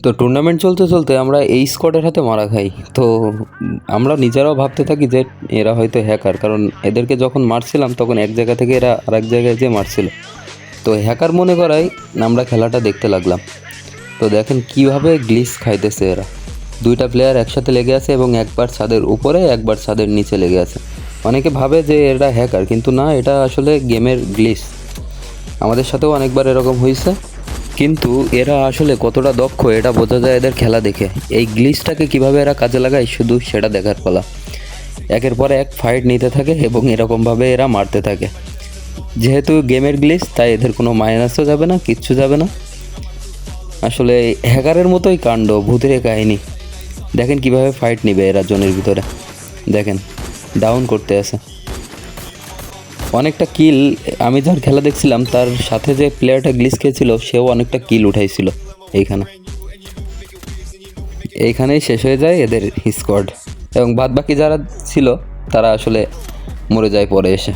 তো টুর্নামেন্ট চলতে চলতে আমরা এই স্কোয়াডের হাতে মারা খাই। তো আমরা নিজেরাও ভাবতে থাকি যে এরা হয়তো হ্যাকার, কারণ এদেরকে যখন মারছিলাম তখন এক জায়গা থেকে এরা আরেক জায়গায় যেয়ে মারছিল। তো হ্যাকার মনে করাই আমরা খেলাটা দেখতে লাগলাম। তো দেখেন কীভাবে গ্লিচ খাইতেছে এরা। দুইটা প্লেয়ার একসাথে লেগে আছে এবং একবার ছাদের উপরে একবার ছাদের নিচে লেগে আছে। অনেকে ভাবে যে এরা হ্যাকার, কিন্তু না, এটা আসলে গেমের গ্লিচ। আমাদের সাথেও অনেকবার এরকম হয়েছে, কিন্তু এরা আসলে কতটা দক্ষ এটা বোঝা যায় এদের খেলা দেখে। এই গ্লিচটাকে কিভাবে এরা কাজে লাগায় শুধু সেটা দেখার পালা। একের পর এক ফাইট নিতে থাকে এবং এরকমভাবে এরা মারতে থাকে। যেহেতু গেমের গ্লিচ, তাই এদের কোনো মাইনাসও যাবে না, কিচ্ছু যাবে না। আসলে হ্যাকারের মতোই কাণ্ড, ভূতের কাহিনী। দেখেন কিভাবে ফাইট নিবে এরা জোনের ভিতরে। দেখেন ডাউন করতে আছে অনেকটা কিল। আমি যার খেলা দেখছিলাম তার সাথে যে প্লেয়ারটা গ্লিচ খেয়েছিল সেও অনেকটা কিল উঠাইছিল। এইখানেই শেষ হয়ে যায় এদের স্কোয়াড, এবং বাদ বাকি যারা ছিল তারা আসলে মরে যায় পরে এসে।